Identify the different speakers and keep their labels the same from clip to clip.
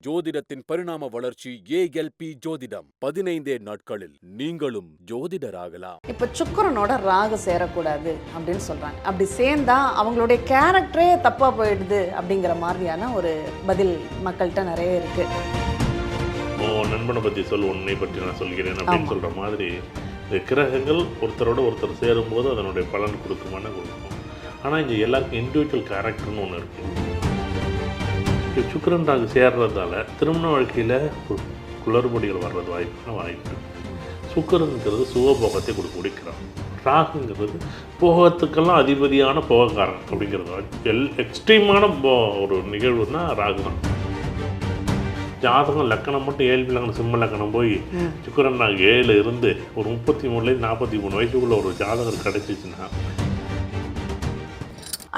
Speaker 1: ஜோதிடத்தின் பரிணாம வளர்ச்சி ஏஎல்பி ஜோதிடம் 15 நாட்களில் நீங்களும் ஜோதிடராகலாம்.
Speaker 2: இப்போ சுக்கிரனோட ராகு சேரக்கூடாது அப்படின்னு சொல்றாங்க. அப்படி சேர்ந்தா அவங்களுடைய கேரக்டரே தப்பா போயிடுது அப்படிங்கிற மாதிரியான ஒரு பதில் மக்கள்கிட்ட நிறைய இருக்கு.
Speaker 3: நண்பனை பற்றி சொல், உன்னை பற்றி நான் சொல்கிறேன் அப்படின்னு சொல்கிற மாதிரி இந்த கிரகங்கள் ஒருத்தரோட ஒருத்தர் சேரும்போது அதனுடைய பலன் கொடுக்குமான்னு கொடுக்கும். ஆனால் இங்கே எல்லாருக்கும் இண்டிவிஜுவல் கேரக்டர்னு ஒன்று இருக்குது. சுக்கிரன் ராகு சேர்றதால திருமண வாழ்க்கையில் குளறுபடிகள் வர்றது வாய்ப்பு. சுக்கிரனுங்கிறது சுகபோகத்தை கொடுக்கிறான். ராகுங்கிறது போகத்துக்கெல்லாம் அதிபதியான போகக்காரன் அப்படிங்கிறது எக்ஸ்ட்ரீமான ஒரு நிகழ்வுன்னா ராகு தான். ஜாதகம் லக்கணம் மட்டும் 7 லக்கணம் சிம்ம லக்கணம் போய் சுக்கிரன் ராகு 7 இருந்து ஒரு 33 43 வயசுக்குள்ள ஒரு ஜாதகம் கிடைச்சிச்சுன்னா.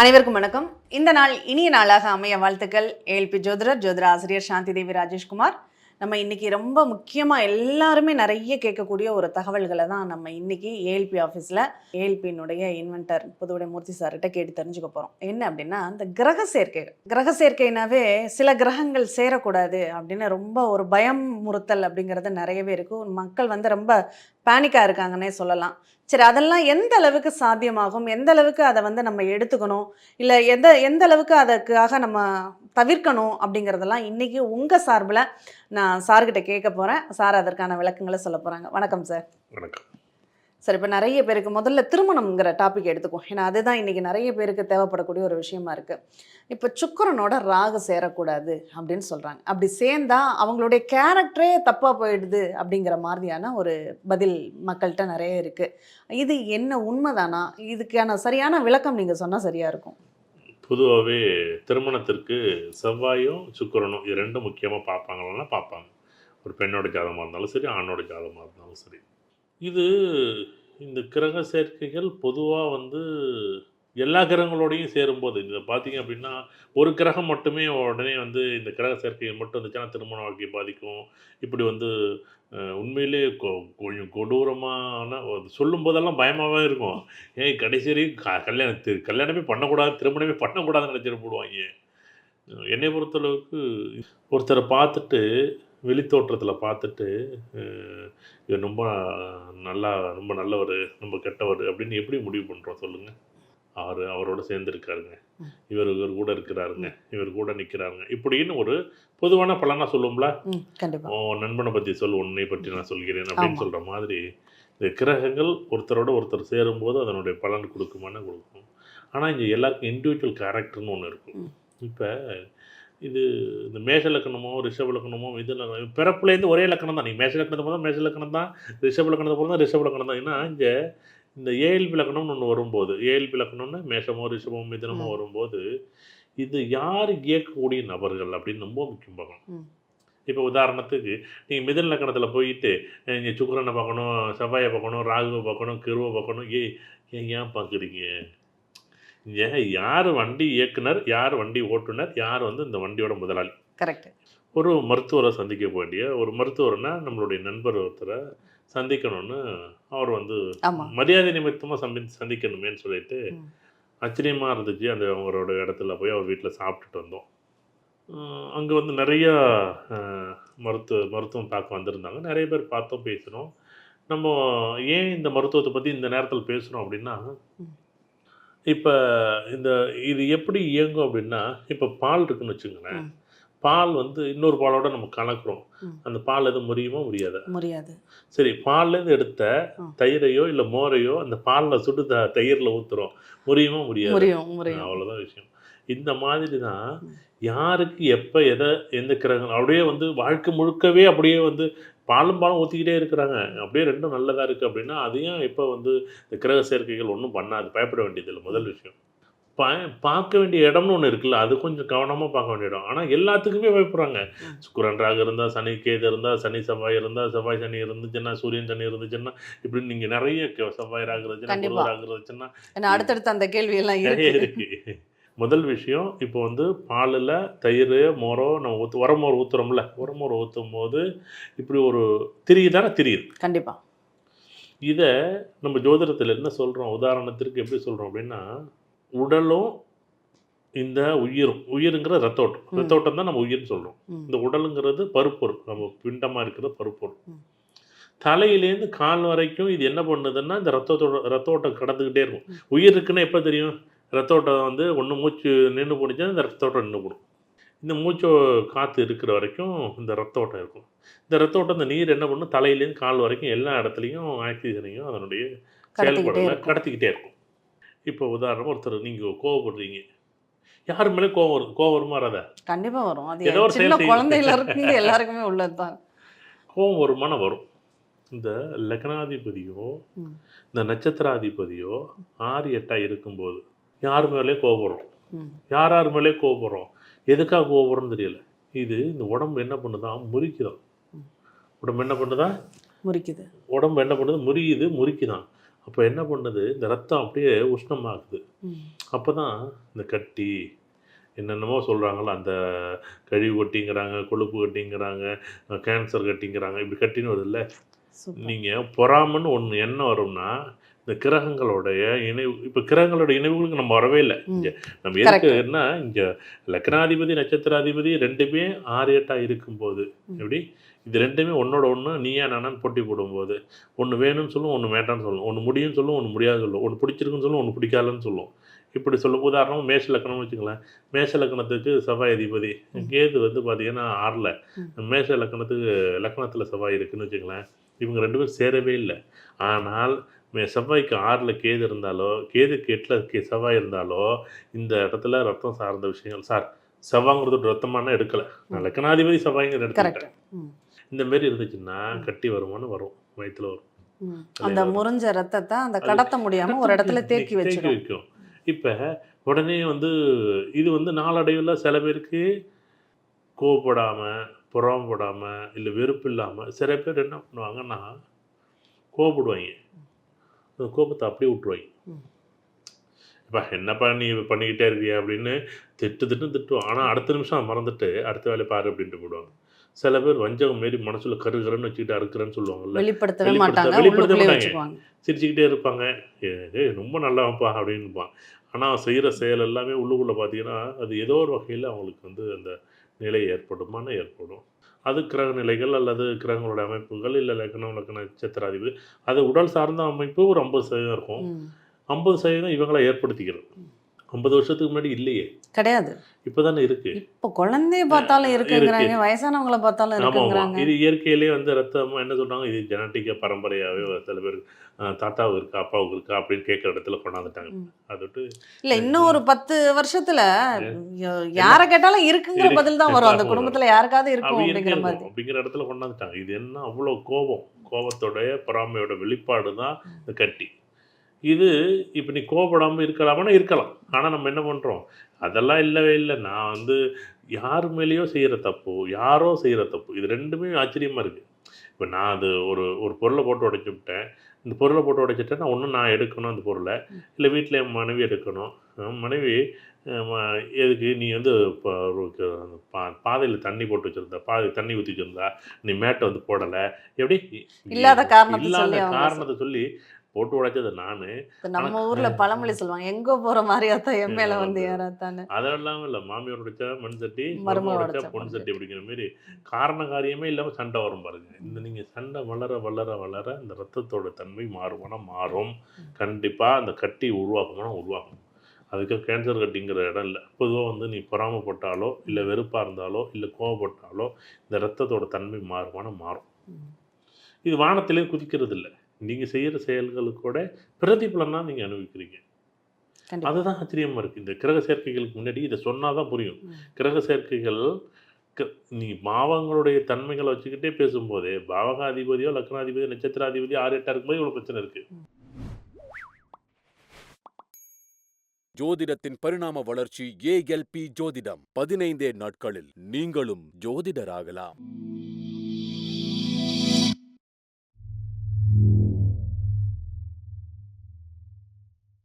Speaker 2: அனைவருக்கும் வணக்கம். இந்த நாள் இனிய நாளாக அமைய வாழ்த்துக்கள். ஏஎல்பி ஜோதிட ஆசிரியர் சாந்தி தேவி ராஜேஷ்குமார். நம்ம இன்னைக்கு ரொம்ப முக்கியமாக எல்லாருமே நிறைய கேட்கக்கூடிய ஒரு தகவல்களை தான் நம்ம இன்னைக்கு ஏஎல்பி ஆஃபீஸில் ஏஎல்பியினுடைய இன்வென்டர் புதுவுடைய மூர்த்தி சார்கிட்ட கேட்டு தெரிஞ்சுக்க போகிறோம். என்ன அப்படின்னா, இந்த கிரக சேர்க்கைனாவே சில கிரகங்கள் சேரக்கூடாது அப்படின்னு ரொம்ப ஒரு பயம் முறுத்தல் அப்படிங்கிறது நிறையவே இருக்கும். மக்கள் ரொம்ப பேனிக்காக இருக்காங்கன்னே சொல்லலாம். சரி, அதெல்லாம் எந்த அளவுக்கு சாத்தியமாகும், எந்த அளவுக்கு அதை நம்ம எடுத்துக்கணும், இல்லை எந்த அளவுக்கு அதுக்காக நம்ம தவிர்க்கணும் அப்படிங்கிறதெல்லாம் இன்றைக்கி உங்கள் சார்பில் நான் சார்கிட்ட கேட்க போகிறேன். சார் அதற்கான விளக்கங்களை சொல்ல போகிறாங்க. வணக்கம் சார்.
Speaker 3: வணக்கம்
Speaker 2: சார். இப்போ நிறைய பேருக்கு முதல்ல திருமணம்ங்கிற டாபிக் எடுத்துக்கும். ஏன்னா அதுதான் இன்றைக்கி நிறைய பேருக்கு தேவைப்படக்கூடிய ஒரு விஷயமா இருக்குது. இப்போ சுக்கிரனோட ராகு சேரக்கூடாது அப்படின்னு சொல்கிறாங்க. அப்படி சேர்ந்தா அவங்களுடைய கேரக்டரே தப்பாக போயிடுது அப்படிங்கிற மாதிரியான ஒரு பதில் மக்கள்கிட்ட நிறைய இருக்குது. இது என்ன உண்மைதானா? இதுக்கான சரியான விளக்கம் நீங்கள் சொன்னால் சரியாக இருக்கும்.
Speaker 3: பொதுவாகவே திருமணத்திற்கு செவ்வாயும் சுக்கிரனும் இது ரெண்டும் முக்கியமாக பார்ப்பாங்க. ஒரு பெண்ணோட ஜாதகமாக இருந்தாலும் சரி, ஆணோட ஜாதகமாக இருந்தாலும் சரி. இந்த கிரக சேர்க்கைகள் பொதுவாக எல்லா கிரகங்களோடையும் சேரும்போது இதை பார்த்தீங்க அப்படின்னா, ஒரு கிரகம் மட்டுமே உடனே இந்த கிரக சேர்க்கைகள் மட்டும் இருந்துச்சுன்னா திருமண வாழ்க்கையை பாதிக்கும். இப்படி உண்மையிலே கொஞ்சம் கொடூரமான சொல்லும் போதெல்லாம் பயமாகவே இருக்கும். ஏன் கடைசி வரைக்கும் கல்யாணமே பண்ணக்கூடாது, திருமணமே பண்ணக்கூடாதுன்னு நினச்சிட்டு போடுவாங்க. என்னை பொறுத்தளவுக்கு ஒருத்தரை பார்த்துட்டு வெளித்தோற்றத்தில் பார்த்துட்டு இவர் ரொம்ப நல்லவர், ரொம்ப கெட்டவர் அப்படின்னு எப்படி முடிவு பண்ணுறோம் சொல்லுங்கள்? அவரோட சேர்ந்துருக்காருங்க, இவர் கூட இருக்கிறாருங்க, இவர் கூட நிற்கிறாருங்க இப்படின்னு ஒரு பொதுவான பலனாக சொல்லுவோம்ல. நண்பனை பற்றி சொல், உன்னை பற்றி நான் சொல்கிறேன் அப்படின்னு சொல்கிற மாதிரி இந்த கிரகங்கள் ஒருத்தரோட ஒருத்தர் சேரும்போது அதனுடைய பலன் கொடுக்குமான்னு கொடுக்கும். ஆனால் இங்கே எல்லாருக்கும் இண்டிவிஜுவல் கேரக்டர்னு ஒன்று இருக்கும். இப்போ இந்த மேஷ லக்கணமோ ரிஷப லக்கணமோ இதில் பிறப்புலேருந்து ஒரே லக்கணம் தான். நீங்கள் மேஷ லக்கணத்தை போதும் மேஷ லக்கணம் தான், ரிஷப லக்கணத்தை போதும் ரிஷப லக்கணம் தான். ஏன்னா இந்த ஏஎல்பி லக்கணம்னு ஒன்று வரும்போது, ஏஎல்பி லக்கணம்னு மேஷமோ ரிஷபமோ மிதுனமோ வரும்போது இது யார் இயக்கக்கூடிய நபர்கள் அப்படின்னு ரொம்ப முக்கியம் பார்க்கணும். இப்போ உதாரணத்துக்கு நீங்கள் மிதுன லக்கணத்தில் போயிட்டு இங்கே சுக்கிரனை பார்க்கணும், செவ்வாயை பார்க்கணும், ராகுவை பார்க்கணும், கிருவை பார்க்கணும். ஏன் பார்க்குறீங்க? யார் வண்டி இயக்குனர், யார் வண்டி ஓட்டுநர், யார் இந்த வண்டியோட முதலாளி?
Speaker 2: கரெக்ட்.
Speaker 3: ஒரு மருத்துவரை சந்திக்க வேண்டிய ஒரு மருத்துவர்னா நம்மளுடைய நண்பர் ஒருத்தரை சந்திக்கணும்னு அவர் மரியாதை நிமித்தமாக சந்திக்கணுமேன்னு சொல்லிட்டு ஆச்சரியமாக இருந்துச்சு. அவரோட இடத்துல போய் அவர் வீட்டில் சாப்பிட்டுட்டு வந்தோம். அங்கே நிறையா மருத்துவம் பார்க்க வந்திருந்தாங்க. நிறைய பேர் பார்த்தோம், பேசுகிறோம். நம்ம ஏன் இந்த மருத்துவத்தை பற்றி இந்த நேரத்தில் பேசுகிறோம் அப்படின்னா, இப்போ இது எப்படி இயங்கும் அப்படின்னா, இப்போ பால் இருக்குன்னு வச்சுங்களேன். பால் இன்னொரு பாலோட நம்ம கலக்குறோம். அந்த பால் எதுவும் முடியாது. சரி, பால்லேருந்து எடுத்த தயிரையோ இல்லை மோரையோ அந்த பாலில் சுட்டு தயிரில் ஊற்றுறோம். முடியாது. அவ்வளோதான் விஷயம். இந்த மாதிரி தான் யாருக்கு எப்போ எந்த கிரகம் அப்படியே வாழ்க்கை முழுக்கவே அப்படியே பாலும் ஊற்றிக்கிட்டே இருக்கிறாங்க. அப்படியே ரெண்டும் நல்லதாக இருக்குது அப்படின்னா அதையும் இப்போ இந்த கிரக சேர்க்கைகள் ஒன்றும் பண்ணாது, பயப்பட வேண்டியதில்லை. முதல் விஷயம் பார்க்க வேண்டிய இடம்னு ஒன்று இருக்குல்ல, அது கொஞ்சம் கவனமாக பார்க்க வேண்டிய இடம். ஆனால் எல்லாத்துக்குமே பயப்படுறாங்க. சுக்கிரன் ராகு இருந்தால், சனி கேது இருந்தால், சனி செவ்வாய் இருந்தால், செவ்வாய் சனி இருந்துச்சுன்னா, சூரியன் சனி இருந்துச்சுன்னா, இப்படி நீங்கள் நிறைய செவ்வாய் ராகு இருந்துச்சுன்னா, குரு ராகு இருந்துச்சுன்னா,
Speaker 2: அடுத்தடுத்து அந்த கேள்வியெல்லாம்
Speaker 3: நிறைய இருக்குது. முதல் விஷயம் இப்போ பாலில் தயிர் மோரோ நம்ம உரமோர் ஊற்றுறோம்ல, உரமோர் ஊற்றும் போது இப்படி ஒரு தெரியுது.
Speaker 2: கண்டிப்பாக
Speaker 3: இதை நம்ம ஜோதிடத்தில் என்ன சொல்கிறோம், உதாரணத்திற்கு எப்படி சொல்கிறோம் அப்படின்னா, உடலும் இந்த உயிருங்கிற ரத்த ஓட்டம். ரத்த ஓட்டம் தான் நம்ம உயிர்ன்னு சொல்றோம். இந்த உடலுங்கிறது பருப்பொருள். நம்ம பிண்டமா இருக்கிற பருப்பொருள். தலையிலேருந்து கால் வரைக்கும் இது என்ன பண்ணுதுன்னா, இந்த ரத்த ஓட்டம் கடந்துக்கிட்டே இருக்கும். உயிர் இருக்குன்னு எப்ப தெரியும்? ரத்த ஓட்டம் வந்து ஒண்ணு மூச்சு நின்னு போணுச்சுன்னா, இந்த ரத்த ஓட்டம் நின்னு போடும். இந்த மூச்சு காத்து இருக்கிற வரைக்கும் இந்த ரத்த ஓட்டம் இருக்கும். இந்த ரத்த ஓட்டம் இந்த நீர் என்ன பண்ணும்? தலையிலேருந்து கால் வரைக்கும் எல்லா இடத்துலயும் ஆக்ஸிஜனையும் அதனுடைய செயல்பாடுகள கடத்திக்கிட்டே இருக்கும். இப்போ உதாரணமா நீங்க கோவப்படுறீங்க. யார் மேல கோவம் வரும்? கோவம் வருமா வராதா?
Speaker 2: கண்டிப்பா வரும். அது
Speaker 3: ஏதோ ஒரு
Speaker 2: சின்ன
Speaker 3: செயல்
Speaker 2: குழந்தையில இருந்து எல்லாருக்குமே உள்ளதுதான்.
Speaker 3: கோவம் வருமானா வரும். இந்த லக்னாதிபதியோ, இந்த நட்சத்திராதிபதியோ 6, 8 இருக்கும்போது யார் மேலயும் கோவப்படுறோம். யார் மேலயும் கோவப்படுறோம். எதுக்காக கோவப்படுறோம்னு தெரியல. இந்த உடம்பு என்ன பண்ணுதாம்? முறிக்குதாம். உடம்பு என்ன பண்ணுதா?
Speaker 2: முறிக்குது.
Speaker 3: உடம்பு என்ன பண்ணுது? முறிக்குதாம். அப்போ என்ன பண்ணுது? இந்த ரத்தம் அப்படியே உஷ்ணமாகுது. அப்பதான் இந்த கட்டி என்னென்னமோ சொல்றாங்கல்ல, அந்த கழிவு கட்டிங்கிறாங்க, கொழுப்பு கட்டிங்கிறாங்க, கேன்சர் கட்டிங்கிறாங்க. இப்படி கட்டின்னு வருதுல்ல. நீங்க பொறாமைன்னு ஒண்ணு எண்ணம் வரும்னா, இந்த கிரகங்களுடைய இப்ப கிரகங்களோட இணைவுகளுக்கு நம்ம வரவே இல்ல. நம்ம எதுக்குன்னா, இங்க லக்னாதிபதி, நட்சத்திராதிபதி 2மே 6, 8 இருக்கும்போது, எப்படி? இது 2மே ஒண்ணோட ஒண்ணு நீயா நானான்னு போட்டி போடும்போது, ஒண்ணு வேணும்னு சொல்லும், ஒண்ணு வேண்டாம்னு சொல்லும். ஒண்ணு முடியும்னு சொல்லும், ஒண்ணு முடியாதுன்னு சொல்லும். ஒண்ணு பிடிச்சிருக்குன்னு சொல்லும், ஒண்ணு பிடிக்காதுன்னு சொல்லும். இப்படி சொல்லும். உதாரணமா மேஷ லக்னம்னு வச்சுக்கங்களேன். மேஷ லக்னத்துக்கு செவ்வாய் அதிபதி. கேது வந்து பார்த்தீங்கன்னா 6ல. மேஷ லக்னத்துக்கு லக்னத்துல செவ்வாய் இருக்குன்னு வச்சுக்கங்களேன். இவங்க 2 பேரும் சேரவே இல்ல. ஆனால் செவ்வாய்க்கு 6ல கேது இருந்தாலோ, கேதுக்கு 8ல செவ்வாய் இருந்தாலோ, இந்த இடத்துல ரத்தம் சார்ந்த விஷயங்கள் செவ்வாய்ங்கிறது ரத்தமானா எடுக்கல. நான் லக்னாதிபதி செவ்வாய்ங்கிற எடுத்துக்கிட்டேன். இந்த மாரி இருந்துச்சுன்னா கட்டி வருமானு வரும். வயித்துல வரும்.
Speaker 2: அந்த முறிஞ்ச ரத்தத்தை அந்த கடத்த முடியாம ஒரு இடத்துல தேக்கி
Speaker 3: வைக்கும். இப்ப உடனே வந்து இது வந்து நாளடைவுல சில பேருக்கு கோவப்படாம, பொறாமப்படாம, இல்ல வெறுப்பு இல்லாம சில பேர் என்ன பண்ணுவாங்கன்னா, கோவப்படுவாய்ங்க. அந்த கோபத்த அப்படியே விட்டுருவாய்ங்க. "எப்பா என்னப்பா நீ பண்ணிக்கிட்டே இருக்கியே" அப்படின்னு திட்டுவான். ஆனா அடுத்த நிமிஷம் அத மறந்துட்டு, "அடுத்த வேலைய பாரு" அப்படின்ட்டு போயிடுவாங்க. சில பேர் வஞ்சகம் மாரி மனசுல கருன்னு வச்சுக்கிட்டு அறுக்குறேன்னு சொல்லுவாங்கல்ல.
Speaker 2: வெளிப்படுத்தவே
Speaker 3: வெளிப்படுத்த மாட்டாங்க.
Speaker 2: வச்சுக்குவாங்க.
Speaker 3: சிரிச்சுக்கிட்டே இருப்பாங்க. "ஏய் ரொம்ப நல்லவன்ப்பா" அப்படின்னுப்பான். ஆனா செய்ற செயல் எல்லாமே உள்ளுக்குள்ள பார்த்தீங்கன்னா, அது ஏதோ ஒரு வகையில அவங்களுக்கு வந்து அந்த நிலை ஏற்படுமானா ஏற்படும். அது கிரக நிலைகள் அல்லது கிரகங்களோட அமைப்புகள், இல்ல லக்னம், நட்சத்திராதிபதி. அது உடல் சார்ந்த அமைப்பு ஒரு 50% இருக்கும். 50% இவங்களா ஏற்படுத்திக்கிறது. 50 வருஷத்துக்கு முன்னாடி இல்லையே.
Speaker 2: கிடையாது.
Speaker 3: இப்பதானே இருக்கு.
Speaker 2: இப்போ குழந்தைய பார்த்தாலும் இருக்குங்கிறாங்க, வயசானவங்கள பார்த்தாலும்
Speaker 3: ஆமாமா.
Speaker 2: இருக்குங்கிறாங்க.
Speaker 3: இது இயற்கையிலேயே வந்து ரத்தமா என்ன சொல்றாங்க, இது ஜெனடிக்கா பரம்பரையாவே சில பேர் தாத்தாவுக்கு இருக்கா, அப்பாவுக்கு இருக்கா அப்படின்னு கேட்கிற இடத்துல கொண்டாந்துட்டாங்க. அது விட்டு
Speaker 2: இல்ல இன்னும் ஒரு 10 வருஷத்துல யார கேட்டாலும் இருக்குங்கிற பதில் தான் வரும். அந்த குடும்பத்துல யாருக்காவது இருக்கும் அப்படிங்கிற மாதிரி.
Speaker 3: அப்படிங்கிற இடத்துல கொண்டாந்துட்டாங்க. இது என்ன அவ்வளோ கோபம். கோபத்தோடைய பொறாமையோட வெளிப்பாடு தான் இந்த கட்டி. இது இப்ப நீ கோவப்படாம இருக்கலாமான்னா இருக்கலாம். ஆனா நம்ம என்ன பண்றோம்? அதெல்லாம் இல்லவே இல்ல. நான் வந்து யார் மேலேயோ செய்ற தப்பு, யாரோ செய்ற தப்பு. இது 2மே ஆச்சரியமா இருக்கு. இப்ப நான் அது ஒரு பொருள போட்டு உடைச்சுப்புட்டேன். இந்த பொருள போட்டு உடைச்சுட்டேன்னா, ஒண்ணு நான் எடுக்கணும் அந்த பொருள. இல்ல வீட்ல என் மனைவி எடுக்கணும். மனைவி ம எதுக்கு நீ வந்து பாதையில தண்ணி போட்டு வச்சிருந்த, தண்ணி ஊத்தி வச்சிருந்தா, நீ மேட்ட வந்து போடல. எப்படி?
Speaker 2: இல்லாத காரணத்த
Speaker 3: சொல்லி போட்டு உடைச்சது நானு.
Speaker 2: நம்ம ஊர்ல பழமொழி சொல்லுவாங்க, எங்க போற மாரியாத்தான் என் மேல வந்து ஏறாத்தான்னு.
Speaker 3: அதெல்லாம் இல்ல. மாமியார் உடைச்சா மண் சட்டி, மருமக உடைச்சா பொன் சட்டி அப்படிங்கிற மாரி காரண காரியமே இல்லாம சண்டை வரும் பாருங்க. நீங்க சண்டை வளர இந்த ரத்தத்தோட தன்மை மாறுமானா மாறும். கண்டிப்பா அந்த கட்டி உருவாகுமானா உருவாகும். அதுக்கு கேன்சர் கட்டிங்கிற இடம் இல்ல. பொதுவா வந்து நீ பொறாமைப்பட்டாலோ, இல்ல வெறுப்பா இருந்தாலோ, இல்ல கோவப்பட்டாலோ, இந்த ரத்தத்தோட தன்மை மாறுமானா மாறும். இது வானத்திலே குதிக்கிறது இல்ல. நீங்க செய்யற செயல்களுக்கூட பிரதிபலனா நீங்க அனுபவிக்கிறீங்க. அதுதான் ஆச்சரியமா இருக்கு. இந்த கிரக சேர்க்கைகளுக்கு முன்னாடி இத சொன்னா தான் புரியும். கிரக சேர்க்கைகள் நீ பாவங்களுடைய தன்மைகள வச்சுக்கிட்டே பேசும்போதே, பாவகாதிபதியோ, லக்னாதிபதியோ, நட்சத்திராதிபதியோ 6, 8 இருக்கும்போது இவ்வளவு பிரச்சனை இருக்கு.
Speaker 1: ஜோதிடத்தின் பரிணாம வளர்ச்சி ALP ஜோதிடம். 15 நாட்களில் நீங்களும் ஜோதிடராகலாம்.